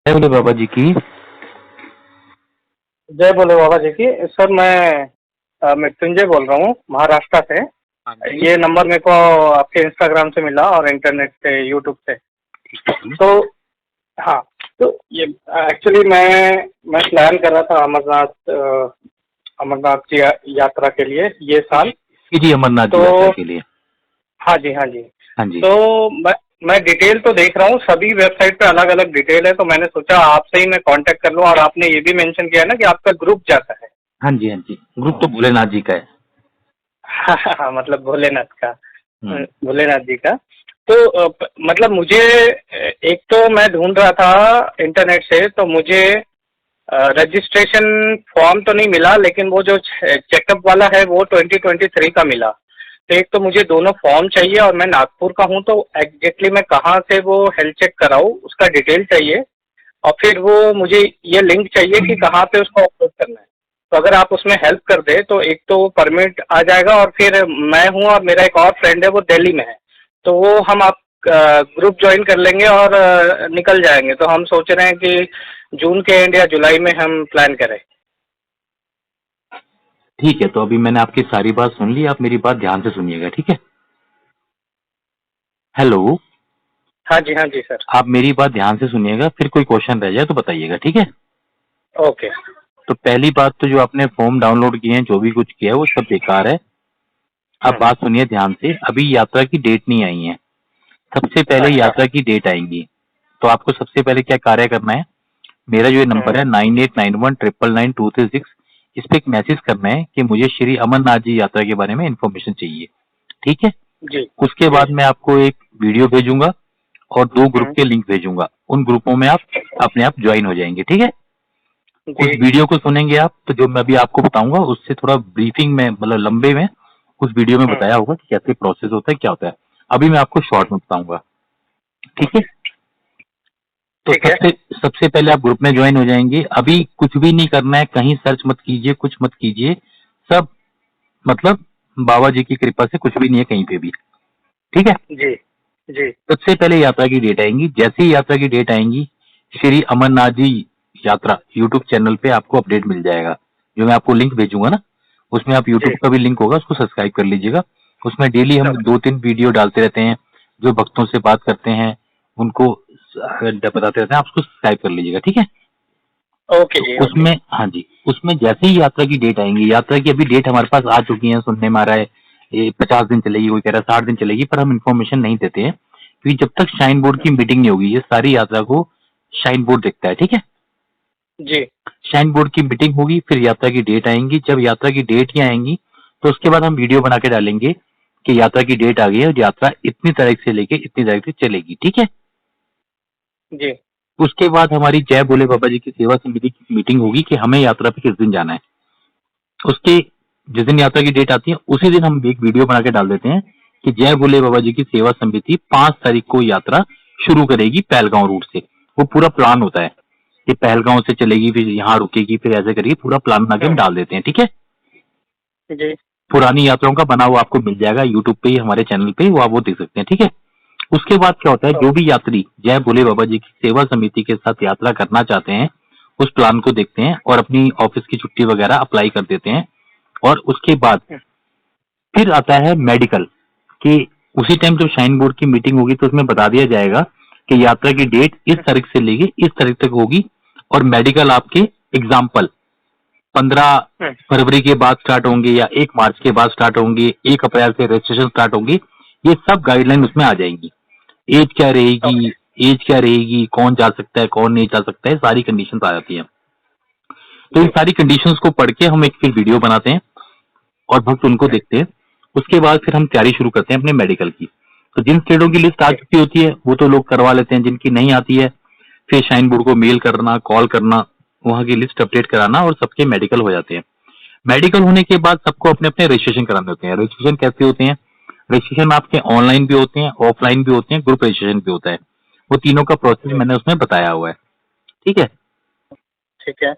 जय बोले बाबा जी की। जय बोले बाबा जी की। सर मैं मृत्युंजय बोल रहा हूँ महाराष्ट्र से। हाँ जी। ये नंबर मेरे को आपके इंस्टाग्राम से मिला और इंटरनेट से, यूट्यूब से। ठीक है जी। तो हाँ, तो ये एक्चुअली मैं प्लान कर रहा था अमरनाथ की यात्रा के लिए ये साल। जी अमरनाथ तो जी यात्रा के लिए। हाँ जी, हाँ जी। हाँ जी। तो मैं डिटेल तो देख रहा हूँ, सभी वेबसाइट पे अलग अलग डिटेल है, तो मैंने सोचा आपसे ही मैं कांटेक्ट कर लूँ। और आपने ये भी मेंशन किया ना कि आपका ग्रुप जाता है। हाँ जी। हाँ जी, ग्रुप तो भोलेनाथ जी का है। हाँ, मतलब भोलेनाथ का, हम्म। भोलेनाथ जी का। तो मतलब मुझे एक तो मैं ढूंढ रहा था इंटरनेट से, तो मुझे रजिस्ट्रेशन फॉर्म तो नहीं मिला, लेकिन वो जो चेकअप वाला है वो 2023 का मिला। तो एक तो मुझे दोनों फॉर्म चाहिए, और मैं नागपुर का हूँ, तो एग्जैक्टली मैं कहाँ से वो हेल्थ चेक कराऊँ उसका डिटेल चाहिए। और फिर वो मुझे ये लिंक चाहिए कि कहाँ पे उसको अपलोड करना है। तो अगर आप उसमें हेल्प कर दे तो एक तो परमिट आ जाएगा, और फिर मैं हूँ और मेरा एक और फ्रेंड है वो दिल्ली में है, तो वो हम आप ग्रुप ज्वाइन कर लेंगे और निकल जाएंगे। तो हम सोच रहे हैं कि जून के एंड या जुलाई में हम प्लान करें। ठीक है, तो अभी मैंने आपकी सारी बात सुन ली, आप मेरी बात ध्यान से सुनिएगा, ठीक है। हेलो। हाँ जी, हाँ जी सर। आप मेरी बात ध्यान से सुनिएगा, फिर कोई क्वेश्चन रह जाए तो बताइएगा, ठीक है। ओके। तो पहली बात तो जो आपने फॉर्म डाउनलोड किए हैं, जो भी कुछ किया है वो सब बेकार है। आप बात सुनिए ध्यान से, अभी यात्रा की डेट नहीं आई है। सबसे पहले अच्छा। यात्रा की डेट आएंगी। तो आपको सबसे पहले क्या कार्य करना है, मेरा जो ये नंबर है 9891999236, इस पे एक मैसेज करना है कि मुझे श्री अमरनाथ जी यात्रा के बारे में इंफॉर्मेशन चाहिए, ठीक है। जी उसके जी। बाद मैं आपको एक वीडियो भेजूंगा और 2 ग्रुप के लिंक भेजूंगा, उन ग्रुपों में आप अपने आप ज्वाइन हो जाएंगे, ठीक है। उस जी वीडियो को सुनेंगे आप तो जो मैं अभी आपको बताऊंगा उससे थोड़ा ब्रीफिंग में, मतलब लंबे में उस वीडियो में बताया होगा कि कैसे प्रोसेस होता है, क्या होता है। अभी मैं आपको शॉर्ट में बताऊंगा, ठीक है। तो ठीक है। सबसे सबसे पहले आप ग्रुप में ज्वाइन हो जाएंगे। अभी कुछ भी नहीं करना है, कहीं सर्च मत कीजिए, कुछ मत कीजिए, सब मतलब बाबा जी की कृपा से कुछ भी नहीं है कहीं पे भी, ठीक है। जी जी। सबसे पहले यात्रा की डेट आएंगी, जैसे ही यात्रा की डेट आएंगी श्री अमरनाथ जी यात्रा यूट्यूब चैनल पे आपको अपडेट मिल जाएगा। जो मैं आपको लिंक भेजूंगा ना, उसमें आप यूट्यूब जी। का भी लिंक होगा, उसको सब्सक्राइब कर लीजिएगा। उसमें डेली हम ओके। 2-3 वीडियो डालते रहते हैं, जो भक्तों से बात करते हैं उनको बताते रहते हैं, आप उसको सब्सक्राइब कर लीजिएगा, ठीक है। ओके तो जी। ओके। उसमें, हाँ जी, उसमें जैसे ही यात्रा की डेट आएंगी, यात्रा की अभी डेट हमारे पास आ चुकी है, सुनने में आ रहा है ये 50 दिन चलेगी, कोई कह रहा है 60 दिन चलेगी, पर हम इन्फॉर्मेशन नहीं देते हैं क्योंकि जब तक शाइन बोर्ड की मीटिंग नहीं होगी, ये सारी यात्रा को शाइन बोर्ड देखता है, ठीक है। जी शाइन बोर्ड की मीटिंग होगी, फिर यात्रा की डेट आएंगी। जब यात्रा की डेट ही आएंगी तो उसके बाद हम वीडियो बना के डालेंगे कि यात्रा की डेट आ गई है और यात्रा इतनी तारीख से लेके इतनी तारीख तक चलेगी, ठीक है। जी। उसके बाद हमारी जय भोले बाबा जी की सेवा समिति की मीटिंग होगी कि हमें यात्रा पे किस दिन जाना है। उसके जिस दिन यात्रा की डेट आती है उसी दिन हम एक वीडियो बना के डाल देते हैं कि जय भोले बाबा जी की सेवा समिति 5 तारीख को यात्रा शुरू करेगी पहलगांव रूट से। वो पूरा प्लान होता है कि पहलगांव से चलेगी, फिर यहाँ रुकेगी, फिर ऐसे करेगी, पूरा प्लान बना के हम डाल देते हैं, ठीक है। जी। पुरानी यात्राओं का बना हुआ आपको मिल जाएगा यूट्यूब पे ही, हमारे चैनल पे, वो आप वो देख सकते हैं, ठीक है। उसके बाद क्या होता है, जो भी यात्री जय भोले बाबा जी की सेवा समिति के साथ यात्रा करना चाहते हैं उस प्लान को देखते हैं और अपनी ऑफिस की छुट्टी वगैरह अप्लाई कर देते हैं। और उसके बाद फिर आता है मेडिकल, कि उसी टाइम जब शाइन बोर्ड की मीटिंग होगी तो उसमें बता दिया जाएगा कि यात्रा की डेट इस तारीख से लेके इस तारीख तक होगी। और मेडिकल आपके एग्जाम्पल 15 फरवरी के बाद स्टार्ट होंगे या 1 मार्च के बाद स्टार्ट होंगे, 1 अप्रैल से रजिस्ट्रेशन स्टार्ट होंगे, ये सब गाइडलाइन उसमें आ जाएंगी। एज क्या रहेगी, ओके। एज क्या रहेगी, कौन जा सकता है कौन नहीं जा सकता है, सारी कंडीशंस आ जाती हैं। तो इन जी सारी कंडीशंस को पढ़ के हम एक फिर वीडियो बनाते हैं और भक्त उनको देखते हैं। उसके बाद फिर हम तैयारी शुरू करते हैं अपने मेडिकल की। तो जिन स्टेटों की लिस्ट आ चुकी होती है वो तो लोग करवा लेते हैं, जिनकी नहीं आती है फिर शाइन बोर्ड को मेल करना, कॉल करना, वहां की लिस्ट अपडेट कराना और सबके मेडिकल हो जाते हैं। मेडिकल होने के बाद सबको अपने अपने रजिस्ट्रेशन कराने होते हैं। रजिस्ट्रेशन कैसे होते हैं, रजिस्ट्रेशन आपके ऑनलाइन भी होते हैं, ऑफलाइन भी होते हैं, ग्रुप रजिस्ट्रेशन भी होता है। वो तीनों का प्रोसेस जी। मैंने उसमें बताया हुआ है, ठीक है। ठीक है।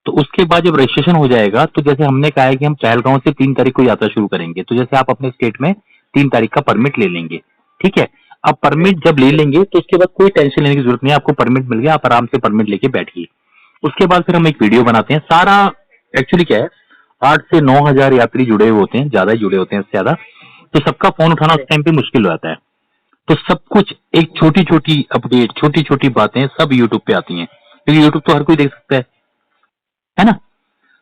तो उसके बाद जब रजिस्ट्रेशन हो जाएगा तो जैसे हमने कहा है कि हम पहलगांव से 3 तारीख को यात्रा शुरू करेंगे, तो जैसे आप अपने स्टेट में 3 तारीख का परमिट ले लेंगे, ठीक है। अब परमिट जब ले लेंगे तो उसके बाद कोई टेंशन लेने की जरूरत नहीं है, आपको परमिट मिल गया, आप आराम से परमिट लेके बैठिए। उसके बाद फिर हम एक वीडियो बनाते हैं। सारा एक्चुअली क्या है, 8 से 9 हजार यात्री जुड़े हुए होते हैं, ज्यादा ही जुड़े होते हैं, इससे ज्यादा, तो सबका फोन उठाना उस टाइम पे मुश्किल हो जाता है। तो सब कुछ एक छोटी छोटी अपडेट, छोटी छोटी बातें सब यूट्यूब पे आती हैं, क्योंकि यूट्यूब तो हर कोई देख सकता है ना।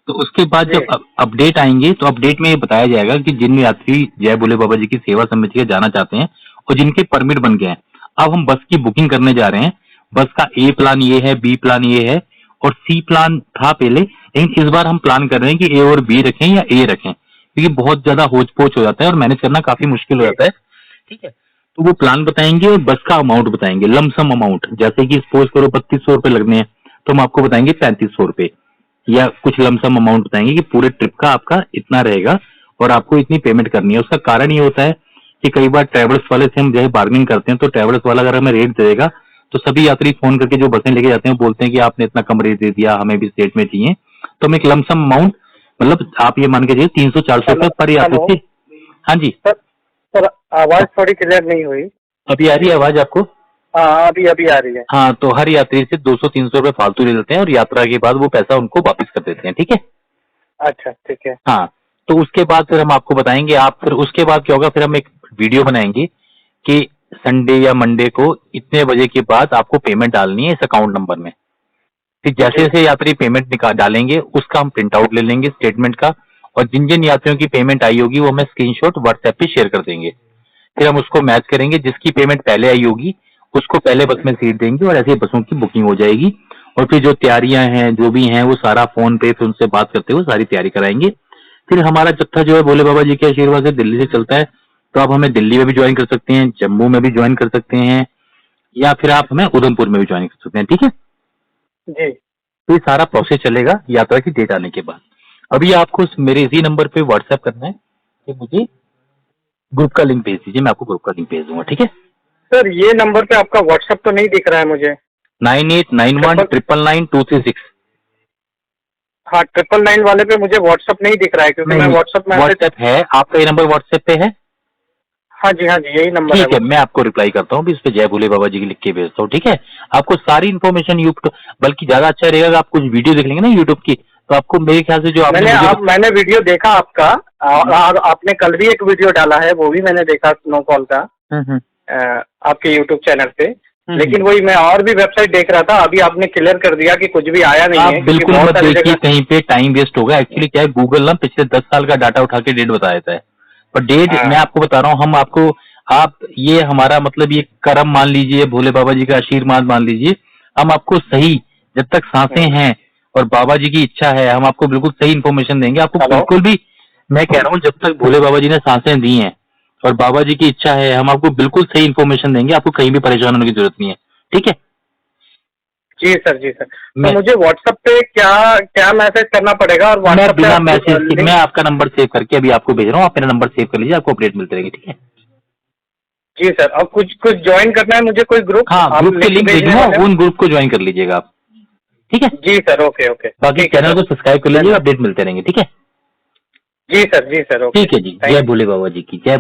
तो उसके बाद जब अपडेट आएंगे तो अपडेट में ये बताया जाएगा कि जिन यात्री जय भोले बाबा जी की सेवा समिति के जाना चाहते हैं और जिनके परमिट बन गए हैं, अब हम बस की बुकिंग करने जा रहे हैं। बस का ए प्लान ये है, बी प्लान ये है और सी प्लान था पहले, लेकिन इस बार हम प्लान कर रहे हैं कि ए और बी रखें या ए रखें, क्योंकि बहुत ज्यादा होच पोच हो जाता है और मैनेज करना काफी मुश्किल हो जाता है। ठीक है, तो वो प्लान बताएंगे और बस का अमाउंट बताएंगे, लमसम अमाउंट। जैसे कि सपोज करो 3200 रुपए लगने हैं, तो हम आपको बताएंगे 3500 रुपए, या कुछ लमसम अमाउंट बताएंगे कि पूरे ट्रिप का आपका इतना रहेगा और आपको इतनी पेमेंट करनी है। उसका कारण ये होता है कि कई बार ट्रेवल्स वाले से हम जो है बार्गेनिंग करते हैं, तो ट्रेवल्स वाला अगर हमें रेट देगा तो सभी यात्री फोन करके जो बसें लेके जाते हैं बोलते हैं कि आपने इतना कम रेट दे दिया, हमें भी इस रेट में चाहिए। तो हम एक लमसम अमाउंट, मतलब आप ये मान के चलिए 300-400 रुपए पर यात्री से। हाँ जी सर, आवाज थोड़ी क्लियर नहीं हुई। अभी आ रही है आवाज आपको? हाँ, अभी अभी आ रही है। हाँ, तो हर यात्री से 200-300 रुपए फालतू ले लेते हैं और यात्रा के बाद वो पैसा उनको वापस कर देते हैं। ठीक है, अच्छा ठीक है। हाँ। तो उसके बाद फिर हम आपको बताएंगे, आप फिर उसके बाद क्या होगा, फिर हम एक वीडियो बनाएंगे कि संडे या मंडे को इतने बजे के बाद आपको पेमेंट डालनी है इस अकाउंट नंबर में। फिर जैसे जैसे यात्री पेमेंट निकाल डालेंगे उसका हम प्रिंट आउट ले लेंगे स्टेटमेंट का, और जिन जिन यात्रियों की पेमेंट आई होगी वो हमें स्क्रीनशॉट व्हाट्सएप पे शेयर कर देंगे। फिर हम उसको मैच करेंगे, जिसकी पेमेंट पहले आई होगी उसको पहले बस में सीट देंगे और ऐसे ही बसों की बुकिंग हो जाएगी। और फिर जो तैयारियां हैं जो भी हैं वो सारा फोन पे फिर उनसे बात करते हुए सारी तैयारी कराएंगे। फिर हमारा जत्था जो है भोले बाबा जी के आशीर्वाद से दिल्ली से चलता है, तो आप हमें दिल्ली में भी ज्वाइन कर सकते हैं, जम्मू में भी ज्वाइन कर सकते हैं, या फिर आप हमें उधमपुर में भी ज्वाइन कर सकते हैं। ठीक है जी, तो ये सारा प्रोसेस चलेगा यात्रा की डेट आने के बाद। अभी आपको मेरे इसी नंबर पे व्हाट्सएप करना है कि मुझे ग्रुप का लिंक भेज दीजिए, मैं आपको ग्रुप का लिंक भेज दूंगा। ठीक है सर ये नंबर पे आपका व्हाट्सएप तो नहीं दिख रहा है मुझे। 9891999236। हाँ, 999 वाले पे मुझे व्हाट्सएप नहीं दिख रहा है, क्योंकि मैं व्हाट्सएप में व्हाट्सएप है आपका, ये नंबर व्हाट्सएप पे है? हाँ जी, यही नंबर ठीक है, मैं आपको रिप्लाई करता हूँ, इस पे जय भोले बाबा जी की लिख के भेजता हूँ। ठीक है, आपको सारी इन्फॉर्मेशन यूट्यूब, बल्कि ज्यादा अच्छा रहेगा अगर आप कुछ वीडियो देख लेंगे ना यूट्यूब की, तो आपको मेरे ख्याल से जो मैंने वीडियो देखा आपका, और आपने कल भी एक वीडियो डाला है, वो भी मैंने देखा स्नो फॉल का आपके यूट्यूब चैनल पे। लेकिन वही मैं और भी वेबसाइट देख रहा था, अभी आपने क्लियर कर दिया कि कुछ भी आया नहीं है। बिल्कुल मत देखिए, कहीं पे टाइम वेस्ट होगा। एक्चुअली क्या है, गूगल ना पिछले 10 साल का डाटा उठा के डेट बता देता है, पर डेट मैं आपको बता रहा हूँ, हम आपको, आप ये हमारा मतलब ये कर्म मान लीजिए, भोले बाबा जी का आशीर्वाद मान लीजिए, हम आपको सही, जब तक सांसें हैं और बाबा जी की इच्छा है, हम आपको बिल्कुल सही इन्फॉर्मेशन देंगे। आपको बिल्कुल भी, मैं कह रहा हूँ, जब तक भोले बाबा जी ने सांसें दी हैं और बाबा जी की इच्छा है, हम आपको बिल्कुल सही इन्फॉर्मेशन देंगे, आपको कहीं भी परेशान होने की जरूरत नहीं है। ठीक है जी सर, जी सर। तो मुझे व्हाट्सएप पे क्या क्या मैसेज करना पड़ेगा? और मैं बिना मैसेज के, मैं आपका नंबर सेव करके अभी आपको भेज रहा हूँ, आप मेरा नंबर सेव कर लीजिए, आपको अपडेट मिलते रहेंगे। ठीक है जी सर। और कुछ ज्वाइन करना है मुझे, कोई ग्रुप? हाँ, ग्रुप के लिंक भेजूंगा, उन ग्रुप को ज्वाइन कर लीजिएगा आप। ठीक है जी सर, ओके ओके। बाकी चैनल को सब्सक्राइब कर लीजिएगा, अपडेट मिलते रहेंगे। ठीक है जी सर, जी सर, ओके। ठीक है जी, जय भोले बाबा जी की जय।